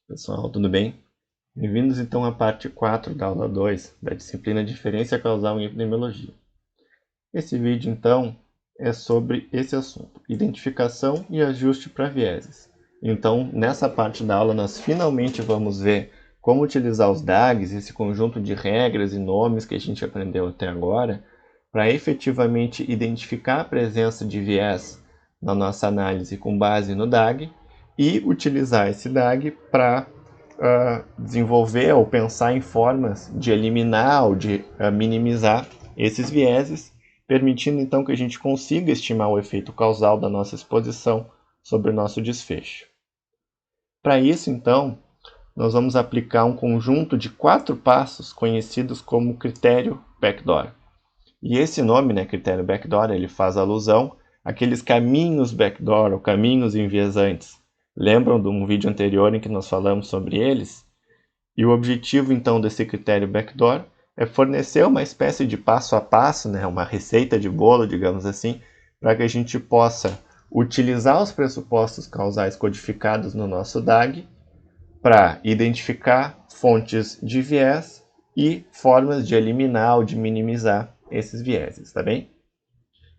Pessoal, tudo bem? Bem-vindos então à parte 4 da aula 2 da disciplina Diferença Causal em Epidemiologia. Esse vídeo então é sobre esse assunto, identificação e ajuste para vieses. Então, nessa parte da aula nós finalmente vamos ver como utilizar os DAGs, esse conjunto de regras e nomes que a gente aprendeu até agora, para efetivamente identificar a presença de viés na nossa análise com base no DAG e utilizar esse DAG para desenvolver ou pensar em formas de eliminar ou de minimizar esses vieses, permitindo então que a gente consiga estimar o efeito causal da nossa exposição sobre o nosso desfecho. Para isso, então, nós vamos aplicar um conjunto de 4 passos conhecidos como critério backdoor. E esse nome, né, critério backdoor, ele faz alusão àqueles caminhos backdoor ou caminhos enviesantes. Lembram de um vídeo anterior em que nós falamos sobre eles? E o objetivo, então, desse critério backdoor é fornecer uma espécie de passo a passo, né, uma receita de bolo, digamos assim, para que a gente possa utilizar os pressupostos causais codificados no nosso DAG para identificar fontes de viés e formas de eliminar ou de minimizar esses vieses, tá bem?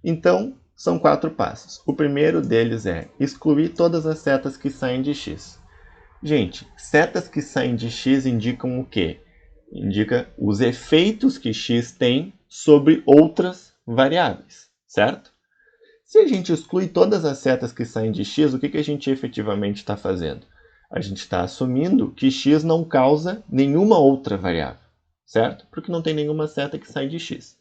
Então, são 4 passos. O primeiro deles é excluir todas as setas que saem de X. Gente, setas que saem de X indicam o quê? Indica os efeitos que X tem sobre outras variáveis, certo? Se a gente exclui todas as setas que saem de X, o que a gente efetivamente está fazendo? A gente está assumindo que X não causa nenhuma outra variável, certo? Porque não tem nenhuma seta que sai de X.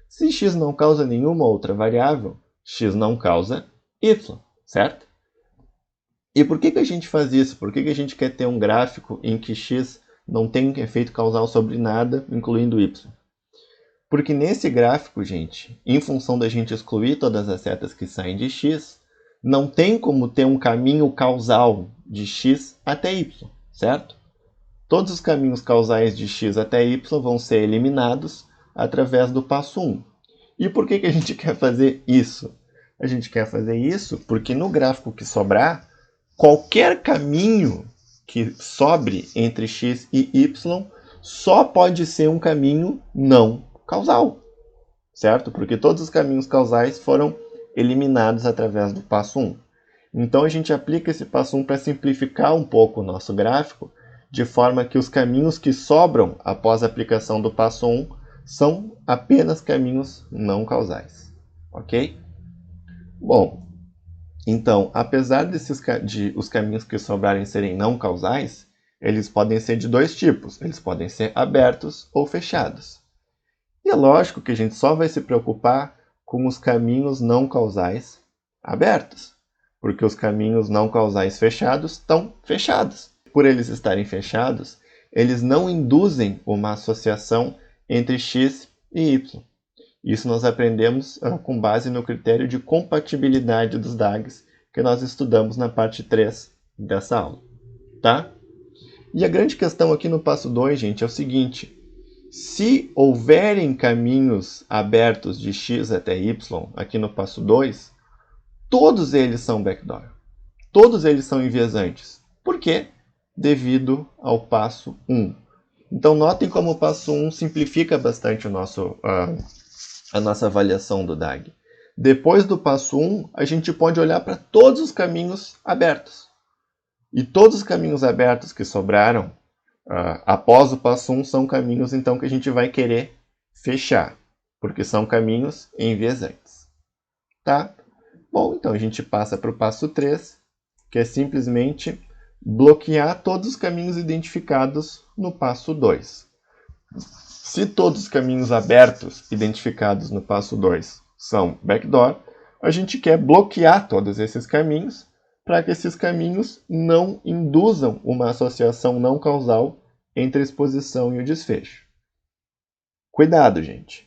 Se X não causa nenhuma outra variável, X não causa Y, certo? E por que a gente faz isso? Por que a gente quer ter um gráfico em que X não tem efeito causal sobre nada, incluindo Y? Porque nesse gráfico, gente, em função da gente excluir todas as setas que saem de X, não tem como ter um caminho causal de X até Y, certo? Todos os caminhos causais de X até Y vão ser eliminados através do passo 1. E por que a gente quer fazer isso? A gente quer fazer isso porque no gráfico que sobrar, qualquer caminho que sobre entre X e Y só pode ser um caminho não causal, certo? Porque todos os caminhos causais foram eliminados através do passo 1. Então a gente aplica esse passo 1 para simplificar um pouco o nosso gráfico, de forma que os caminhos que sobram após a aplicação do passo 1 são apenas caminhos não causais, ok? Bom, então, apesar de os caminhos que sobrarem serem não causais, eles podem ser de dois tipos. Eles podem ser abertos ou fechados. E é lógico que a gente só vai se preocupar com os caminhos não causais abertos, porque os caminhos não causais fechados estão fechados. Por eles estarem fechados, eles não induzem uma associação entre X e Y. Isso nós aprendemos com base no critério de compatibilidade dos DAGs que nós estudamos na parte 3 dessa aula, tá? E a grande questão aqui no passo 2, gente, é o seguinte: se houverem caminhos abertos de X até Y aqui no passo 2, todos eles são backdoor. Todos eles são enviesantes. Por quê? Devido ao passo 1. Então, notem como o passo 1 simplifica bastante a nossa avaliação do DAG. Depois do passo 1, a gente pode olhar para todos os caminhos abertos. E todos os caminhos abertos que sobraram após o passo 1 são caminhos então que a gente vai querer fechar, porque são caminhos enviesantes. Tá? Bom, então a gente passa para o passo 3, que é simplesmente bloquear todos os caminhos identificados no passo 2. Se todos os caminhos abertos identificados no passo 2 são backdoor, a gente quer bloquear todos esses caminhos para que esses caminhos não induzam uma associação não causal entre a exposição e o desfecho. Cuidado, gente!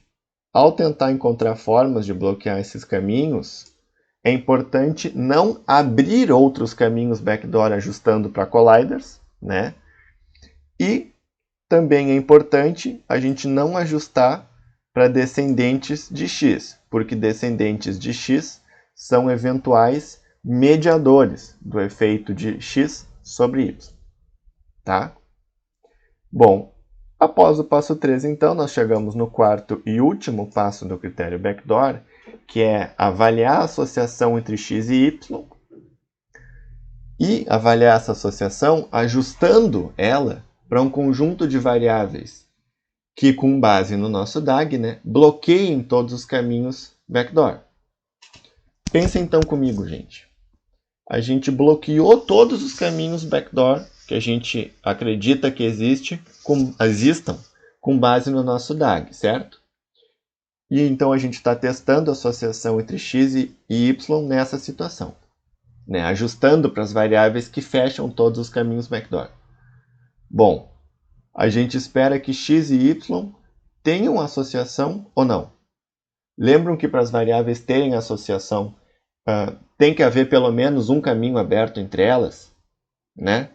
Ao tentar encontrar formas de bloquear esses caminhos, é importante não abrir outros caminhos backdoor ajustando para colliders, né? E também é importante a gente não ajustar para descendentes de X, porque descendentes de X são eventuais mediadores do efeito de X sobre Y. tá? Bom, após o passo 3, então, nós chegamos no quarto e último passo do critério backdoor, que é avaliar a associação entre x e y, e avaliar essa associação ajustando ela para um conjunto de variáveis que, com base no nosso DAG, né, bloqueiem todos os caminhos backdoor. Pensa então comigo, gente. A gente bloqueou todos os caminhos backdoor que a gente acredita que existam com base no nosso DAG, certo? E então a gente está testando a associação entre x e y nessa situação, né? Ajustando para as variáveis que fecham todos os caminhos backdoor. Bom, a gente espera que x e y tenham associação ou não. Lembram que para as variáveis terem associação, tem que haver pelo menos um caminho aberto entre elas, né?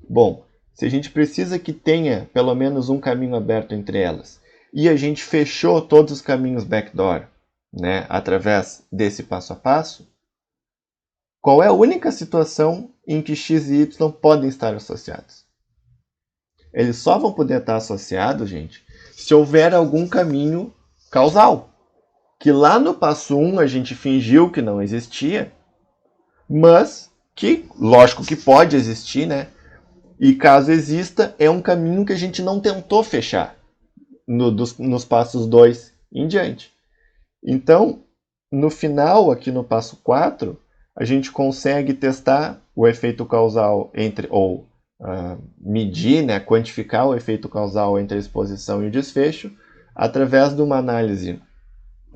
Bom, se a gente precisa que tenha pelo menos um caminho aberto entre elas, e a gente fechou todos os caminhos backdoor, né, através desse passo a passo, qual é a única situação em que x e y podem estar associados? Eles só vão poder estar associados, gente, se houver algum caminho causal, que lá no passo 1 a gente fingiu que não existia, mas que, lógico que pode existir, né? E caso exista, é um caminho que a gente não tentou fechar nos passos 2 em diante. Então, no final, aqui no passo 4, a gente consegue testar o efeito causal ou medir, né, quantificar o efeito causal entre a exposição e o desfecho através de uma análise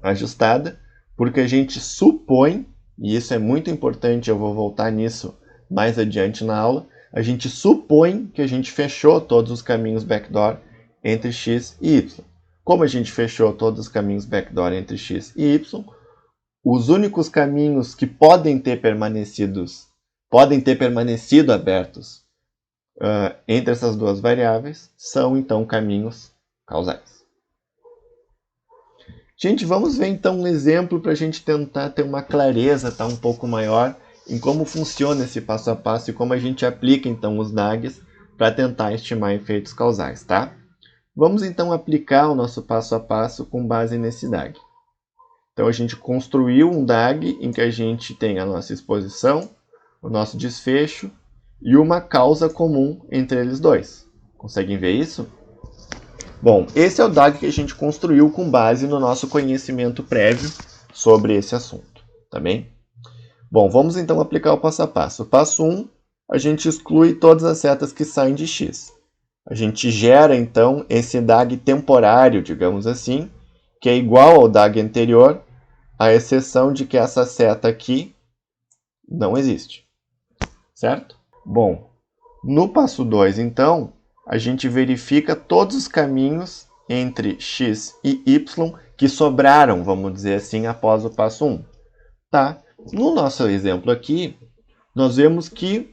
ajustada, porque a gente supõe, e isso é muito importante, eu vou voltar nisso mais adiante na aula, a gente supõe que a gente fechou todos os caminhos backdoor entre x e y. Como a gente fechou todos os caminhos backdoor entre x e y, os únicos caminhos que podem ter permanecido abertos entre essas duas variáveis são, então, caminhos causais. Gente, vamos ver, então, um exemplo para a gente tentar ter uma clareza um pouco maior em como funciona esse passo a passo e como a gente aplica, então, os DAGs para tentar estimar efeitos causais, tá? Vamos, então, aplicar o nosso passo a passo com base nesse DAG. Então, a gente construiu um DAG em que a gente tem a nossa exposição, o nosso desfecho e uma causa comum entre eles dois. Conseguem ver isso? Bom, esse é o DAG que a gente construiu com base no nosso conhecimento prévio sobre esse assunto, tá bem? Bom, vamos então aplicar o passo a passo. Passo 1, a gente exclui todas as setas que saem de x. A gente gera então esse DAG temporário, digamos assim, que é igual ao DAG anterior, à exceção de que essa seta aqui não existe, certo? Bom, no passo 2, então, a gente verifica todos os caminhos entre x e y que sobraram, vamos dizer assim, após o passo 1. Tá? No nosso exemplo aqui, nós vemos que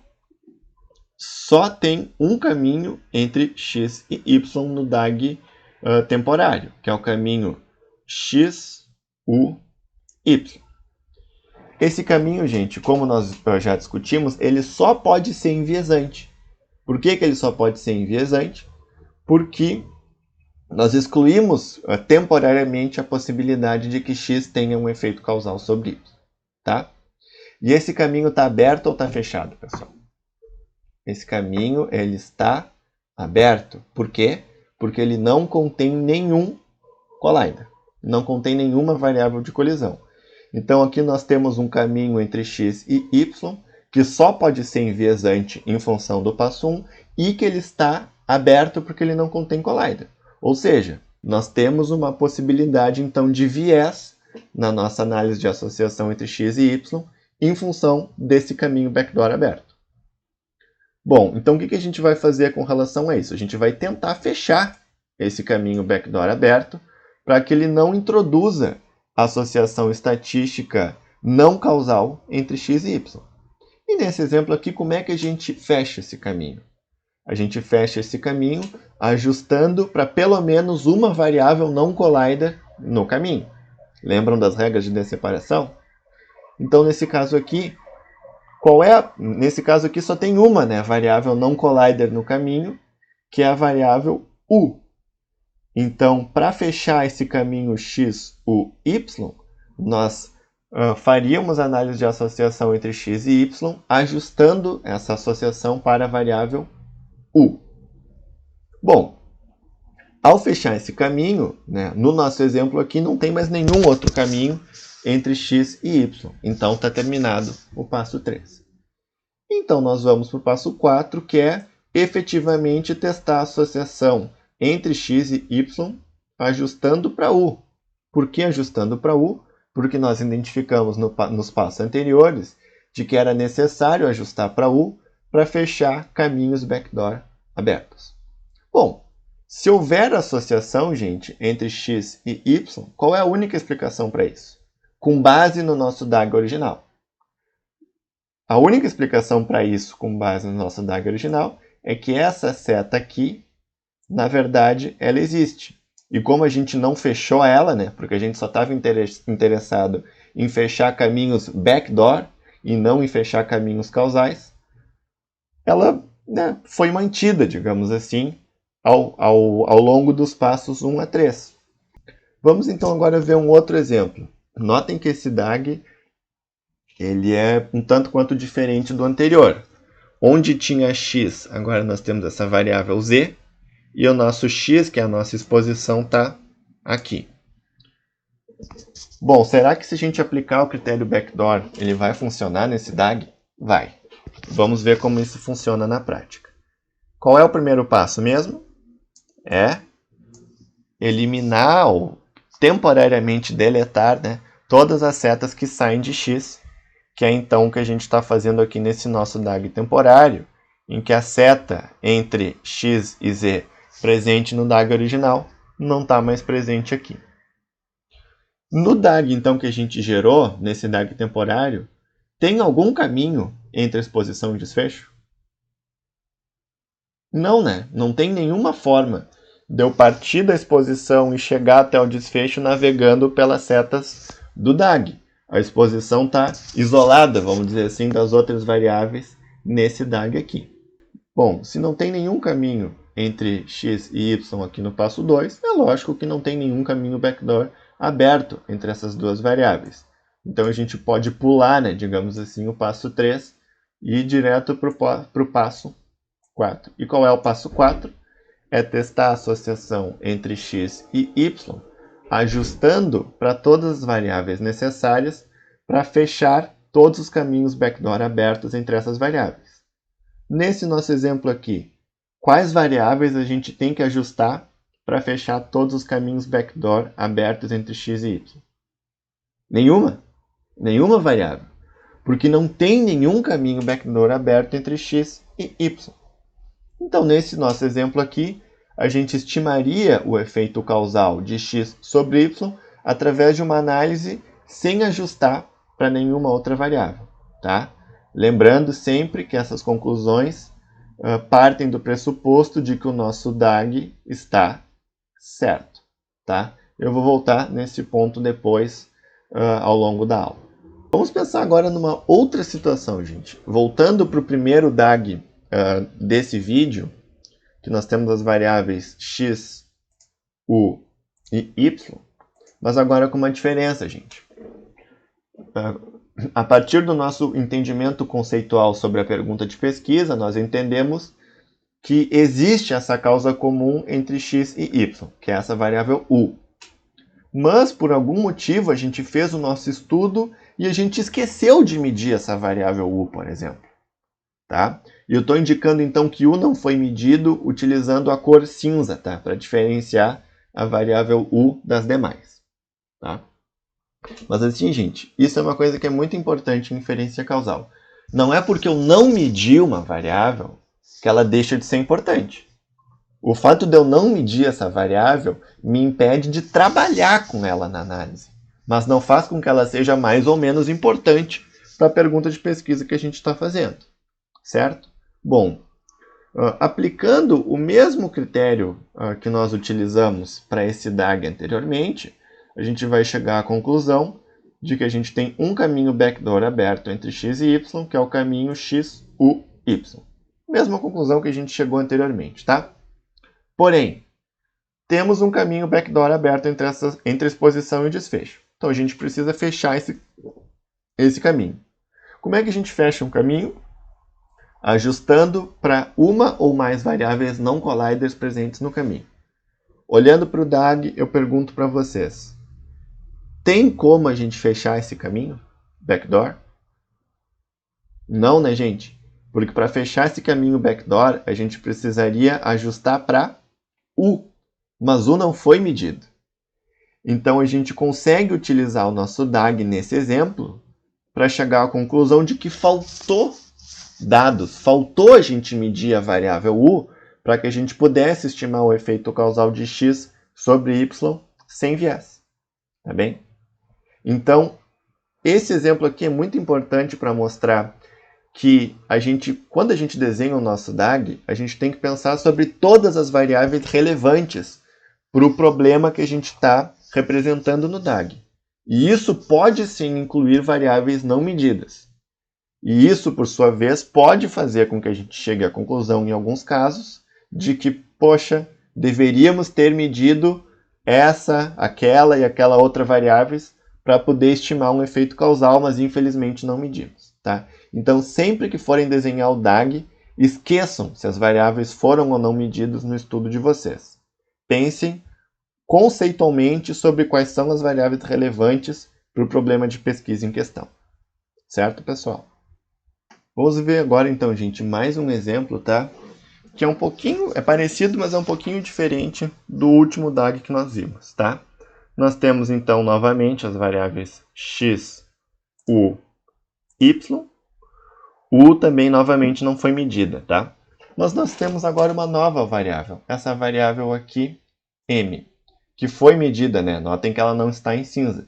só tem um caminho entre x e y no DAG temporário, que é o caminho x, u, y. Esse caminho, gente, como nós já discutimos, ele só pode ser enviesante. Por que ele só pode ser enviesante? Porque nós excluímos temporariamente a possibilidade de que x tenha um efeito causal sobre y. Tá? E esse caminho está aberto ou está fechado, pessoal? Esse caminho ele está aberto. Por quê? Porque ele não contém nenhum collider. Não contém nenhuma variável de colisão. Então aqui nós temos um caminho entre x e y que só pode ser enviesante em função do passo 1 e que ele está aberto porque ele não contém collider. Ou seja, nós temos uma possibilidade então de viés na nossa análise de associação entre x e y em função desse caminho backdoor aberto. Bom, então o que a gente vai fazer com relação a isso? A gente vai tentar fechar esse caminho backdoor aberto para que ele não introduza associação estatística não causal entre x e y. E nesse exemplo aqui, como é que a gente fecha esse caminho? A gente fecha esse caminho ajustando para pelo menos uma variável não collider no caminho. Lembram das regras de desseparação? Então, nesse caso aqui, Nesse caso aqui só tem uma, né, variável não collider no caminho, que é a variável u. Então, para fechar esse caminho x, u, y, nós faríamos análise de associação entre x e y, ajustando essa associação para a variável u. Bom, ao fechar esse caminho, né, no nosso exemplo aqui não tem mais nenhum outro caminho entre x e y. Então está terminado o passo 3. Então nós vamos para o passo 4, que é efetivamente testar a associação entre x e y, ajustando para u. Por que ajustando para u? Porque nós identificamos nos passos anteriores de que era necessário ajustar para u para fechar caminhos backdoor abertos. Bom, se houver associação, gente, entre x e y, qual é a única explicação para isso? Com base no nosso DAG original. A única explicação para isso, com base no nosso DAG original, é que essa seta aqui, na verdade, ela existe. E como a gente não fechou ela, né, porque a gente só estava interessado em fechar caminhos backdoor e não em fechar caminhos causais, ela, né, foi mantida, digamos assim, ao longo dos passos 1 a 3. Vamos então agora ver um outro exemplo. Notem que esse DAG ele é um tanto quanto diferente do anterior. Onde tinha x, agora nós temos essa variável z, e o nosso x, que é a nossa exposição, está aqui. Bom, será que se a gente aplicar o critério backdoor, ele vai funcionar nesse DAG? Vai. Vamos ver como isso funciona na prática. Qual é o primeiro passo mesmo? É eliminar ou temporariamente deletar, né, todas as setas que saem de x, que é então o que a gente está fazendo aqui nesse nosso DAG temporário, em que a seta entre x e z presente no DAG original não está mais presente aqui. No DAG, então, que a gente gerou, nesse DAG temporário, tem algum caminho entre a exposição e desfecho? Não, né? Não tem nenhuma forma de eu partir da exposição e chegar até o desfecho navegando pelas setas do DAG. A exposição está isolada, vamos dizer assim, das outras variáveis nesse DAG aqui. Bom, se não tem nenhum caminho entre x e y aqui no passo 2, é lógico que não tem nenhum caminho backdoor aberto entre essas duas variáveis. Então a gente pode pular, né, digamos assim, o passo 3 e ir direto para o passo 4. E qual é o passo 4? É testar a associação entre x e y, ajustando para todas as variáveis necessárias para fechar todos os caminhos backdoor abertos entre essas variáveis. Nesse nosso exemplo aqui, quais variáveis a gente tem que ajustar para fechar todos os caminhos backdoor abertos entre x e y? Nenhuma? Nenhuma variável. Porque não tem nenhum caminho backdoor aberto entre x e y. Então, nesse nosso exemplo aqui, a gente estimaria o efeito causal de x sobre y através de uma análise sem ajustar para nenhuma outra variável. Tá? Lembrando sempre que essas conclusões partem do pressuposto de que o nosso DAG está certo. Tá? Eu vou voltar nesse ponto depois ao longo da aula. Vamos pensar agora numa outra situação, gente. Voltando para o primeiro DAG desse vídeo, que nós temos as variáveis x, u e y, mas agora com uma diferença, gente. A partir do nosso entendimento conceitual sobre a pergunta de pesquisa, nós entendemos que existe essa causa comum entre x e y, que é essa variável u. Mas, por algum motivo, a gente fez o nosso estudo e a gente esqueceu de medir essa variável u, por exemplo. Tá? E eu estou indicando, então, que u não foi medido utilizando a cor cinza, tá? Para diferenciar a variável u das demais. Tá? Mas assim, gente, isso é uma coisa que é muito importante em inferência causal. Não é porque eu não medi uma variável que ela deixa de ser importante. O fato de eu não medir essa variável me impede de trabalhar com ela na análise, mas não faz com que ela seja mais ou menos importante para a pergunta de pesquisa que a gente está fazendo. Certo? Bom, aplicando o mesmo critério que nós utilizamos para esse DAG anteriormente, a gente vai chegar à conclusão de que a gente tem um caminho backdoor aberto entre x e y, que é o caminho x, u, y. Mesma conclusão que a gente chegou anteriormente, tá? Porém, temos um caminho backdoor aberto entre a exposição e o desfecho. Então, a gente precisa fechar esse caminho. Como é que a gente fecha um caminho? Ajustando para uma ou mais variáveis não colliders presentes no caminho. Olhando para o DAG, eu pergunto para vocês. Tem como a gente fechar esse caminho? Backdoor? Não, né, gente? Porque para fechar esse caminho backdoor, a gente precisaria ajustar para U. Mas U não foi medido. Então, a gente consegue utilizar o nosso DAG nesse exemplo para chegar à conclusão de que faltou dados, faltou a gente medir a variável U para que a gente pudesse estimar o efeito causal de x sobre y sem viés. Tá bem? Então, esse exemplo aqui é muito importante para mostrar que quando a gente desenha o nosso DAG, a gente tem que pensar sobre todas as variáveis relevantes para o problema que a gente está representando no DAG. E isso pode sim incluir variáveis não medidas. E isso, por sua vez, pode fazer com que a gente chegue à conclusão, em alguns casos, de que, poxa, deveríamos ter medido essa, aquela e aquela outra variáveis para poder estimar um efeito causal, mas infelizmente não medimos. Tá? Então, sempre que forem desenhar o DAG, esqueçam se as variáveis foram ou não medidas no estudo de vocês. Pensem conceitualmente sobre quais são as variáveis relevantes para o problema de pesquisa em questão. Certo, pessoal? Vamos ver agora, então, gente, mais um exemplo, tá? Que é parecido, mas é um pouquinho diferente do último DAG que nós vimos, tá? Nós temos, então, novamente as variáveis x, u, y. U também, novamente, não foi medida, tá? Mas nós temos agora uma nova variável. Essa variável aqui, m, que foi medida, né? Notem que ela não está em cinza.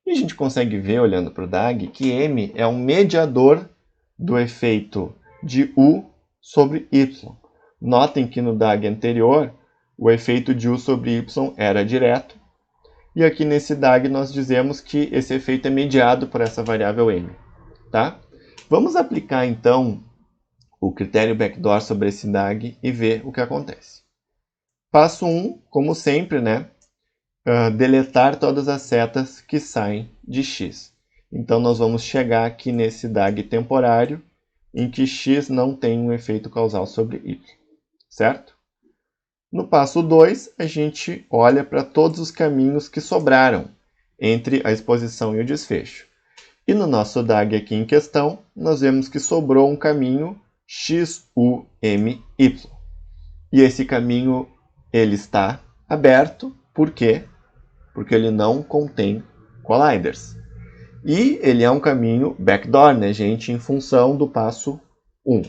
E a gente consegue ver, olhando para o DAG, que m é um mediador do efeito de U sobre Y. Notem que no DAG anterior, o efeito de U sobre Y era direto. E aqui nesse DAG nós dizemos que esse efeito é mediado por essa variável m. Tá? Vamos aplicar então o critério backdoor sobre esse DAG e ver o que acontece. Passo 1, como sempre, né? Deletar todas as setas que saem de x. Então, nós vamos chegar aqui nesse DAG temporário, em que x não tem um efeito causal sobre y, certo? No passo 2, a gente olha para todos os caminhos que sobraram entre a exposição e o desfecho. E no nosso DAG aqui em questão, nós vemos que sobrou um caminho x, u, m, y. E esse caminho, ele está aberto, por quê? Porque ele não contém colliders. E ele é um caminho backdoor, né, gente, em função do passo 1.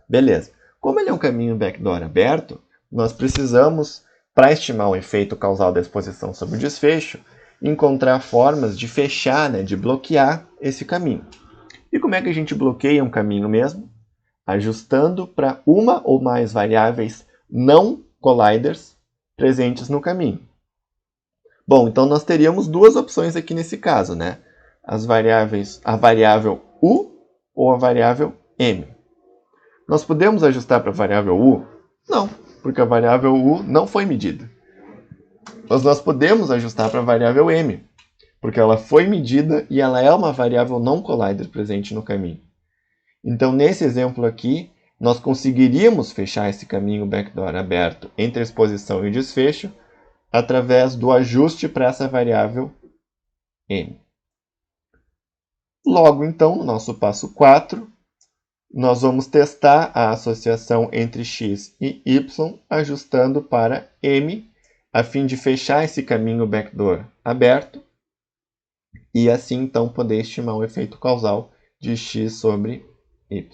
Beleza. Como ele é um caminho backdoor aberto, nós precisamos, para estimar o efeito causal da exposição sobre o desfecho, encontrar formas de fechar, né, de bloquear esse caminho. E como é que a gente bloqueia um caminho mesmo? Ajustando para uma ou mais variáveis não colliders presentes no caminho. Bom, então nós teríamos duas opções aqui nesse caso, né? A variável u ou a variável m. Nós podemos ajustar para a variável u? Não, porque a variável u não foi medida. Mas nós podemos ajustar para a variável m, porque ela foi medida e ela é uma variável não collider presente no caminho. Então, nesse exemplo aqui, nós conseguiríamos fechar esse caminho backdoor aberto entre a exposição e o desfecho através do ajuste para essa variável m. Logo, então, no nosso passo 4, nós vamos testar a associação entre x e y, ajustando para m, a fim de fechar esse caminho backdoor aberto, e assim, então, poder estimar o efeito causal de x sobre y.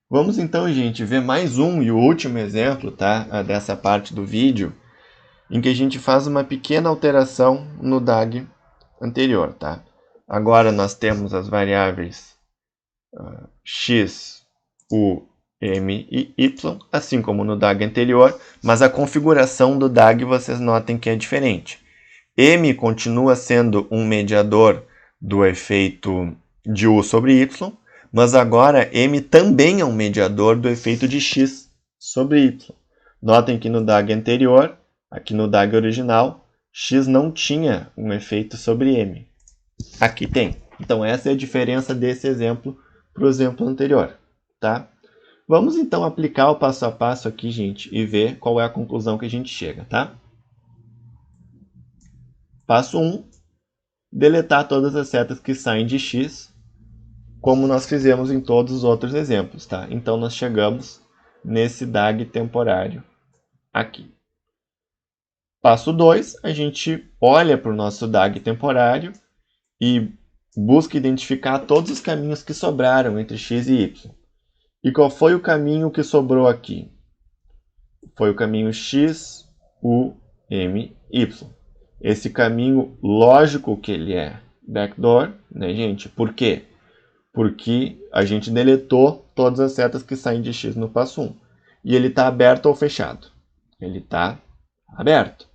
Vamos, então, gente, ver mais um e o último exemplo, tá, dessa parte do vídeo, em que a gente faz uma pequena alteração no DAG anterior, tá? Agora nós temos as variáveis x, u, m e y, assim como no DAG anterior, mas a configuração do DAG vocês notem que é diferente. M continua sendo um mediador do efeito de U sobre Y, mas agora M também é um mediador do efeito de X sobre Y. Notem que no DAG anterior, aqui no DAG original, X não tinha um efeito sobre M. Aqui tem. Então essa é a diferença desse exemplo para o exemplo anterior, tá? Vamos então aplicar o passo a passo aqui, gente, e ver qual é a conclusão que a gente chega, tá? Passo 1, deletar todas as setas que saem de X, como nós fizemos em todos os outros exemplos, tá? Então nós chegamos nesse DAG temporário aqui. Passo 2, a gente olha para o nosso DAG temporário e busca identificar todos os caminhos que sobraram entre X e Y. E qual foi o caminho que sobrou aqui? Foi o caminho X, U, M, Y. Esse caminho, lógico que ele é backdoor, né, gente? Por quê? Porque a gente deletou todas as setas que saem de X no passo 1. E ele está aberto ou fechado? Ele está aberto.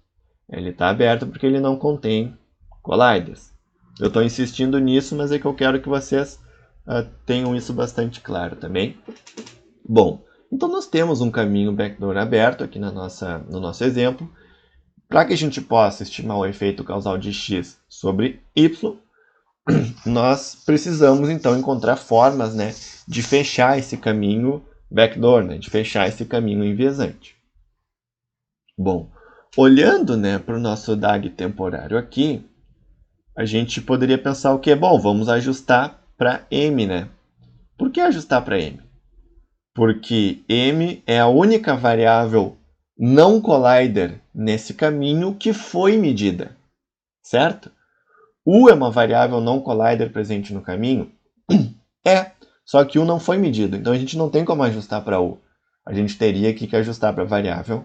Ele está aberto porque ele não contém colliders. Eu estou insistindo nisso, mas é que eu quero que vocês tenham isso bastante claro também. Bom, então nós temos um caminho backdoor aberto aqui no nosso exemplo. Para que a gente possa estimar o efeito causal de X sobre Y, nós precisamos então encontrar formas, né, de fechar esse caminho backdoor, né, de fechar esse caminho enviesante. Bom, olhando, né, para o nosso DAG temporário aqui, a gente poderia pensar o que? Bom, vamos ajustar para M, né? Por que ajustar para M? Porque M é a única variável não collider nesse caminho que foi medida, certo? U é uma variável não collider presente no caminho? É, só que U não foi medido, então a gente não tem como ajustar para U. A gente teria que ajustar para a variável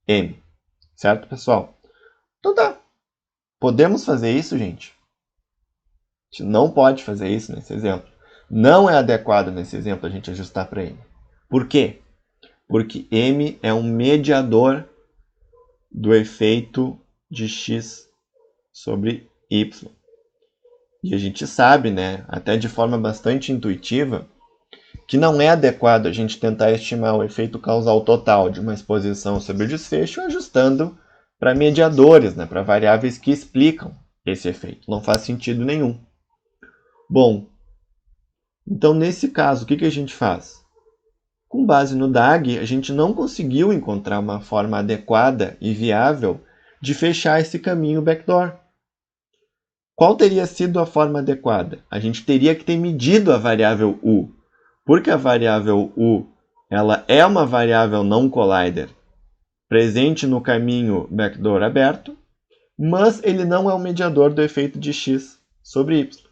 M, certo, pessoal? Então tá, podemos fazer isso, gente? A gente não pode fazer isso nesse exemplo. Não é adequado nesse exemplo a gente ajustar para M. Por quê? Porque M é um mediador do efeito de X sobre Y. E a gente sabe, né, até de forma bastante intuitiva, que não é adequado a gente tentar estimar o efeito causal total de uma exposição sobre o desfecho ajustando para mediadores, né, para variáveis que explicam esse efeito. Não faz sentido nenhum. Bom, então nesse caso, o que a gente faz? Com base no DAG, a gente não conseguiu encontrar uma forma adequada e viável de fechar esse caminho backdoor. Qual teria sido a forma adequada? A gente teria que ter medido a variável U, porque a variável U ela é uma variável não collider presente no caminho backdoor aberto, mas ele não é o mediador do efeito de X sobre Y.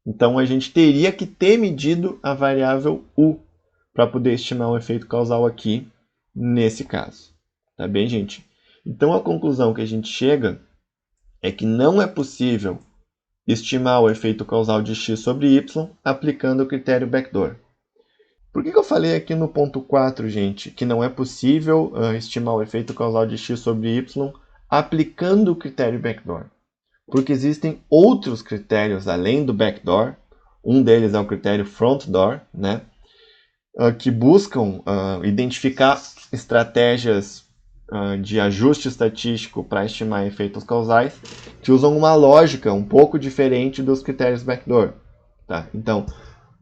Então a gente teria que ter medido a variável U para poder estimar o efeito causal aqui nesse caso. Tá bem, gente? Então a conclusão que a gente chega é que não é possível estimar o efeito causal de X sobre Y aplicando o critério backdoor. Por que eu falei aqui no ponto 4, gente, que não é possível estimar o efeito causal de X sobre Y aplicando o critério backdoor? Porque existem outros critérios além do backdoor. Um deles é o critério front door, né? Que buscam identificar estratégias de ajuste estatístico para estimar efeitos causais, que usam uma lógica um pouco diferente dos critérios backdoor. Tá? Então,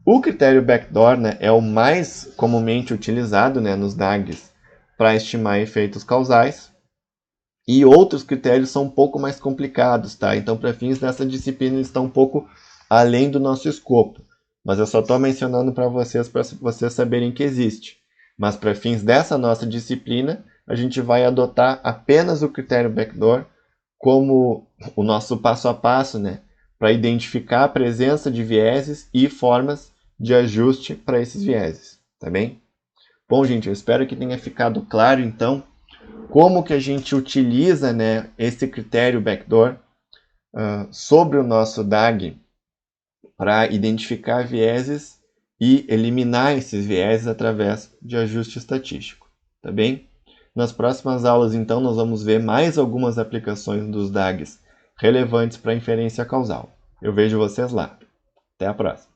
o critério backdoor, né, é o mais comumente utilizado, né, nos DAGs para estimar efeitos causais, e outros critérios são um pouco mais complicados. Tá? Então, para fins dessa disciplina, eles estão um pouco além do nosso escopo. Mas eu só estou mencionando para vocês saberem que existe. Mas para fins dessa nossa disciplina, a gente vai adotar apenas o critério backdoor como o nosso passo a passo, né, para identificar a presença de vieses e formas de ajuste para esses vieses, tá bem? Bom, gente, eu espero que tenha ficado claro, então, como que a gente utiliza, né, esse critério backdoor sobre o nosso DAG para identificar vieses e eliminar esses vieses através de ajuste estatístico, tá bem? Nas próximas aulas, então, nós vamos ver mais algumas aplicações dos DAGs relevantes para a inferência causal. Eu vejo vocês lá. Até a próxima!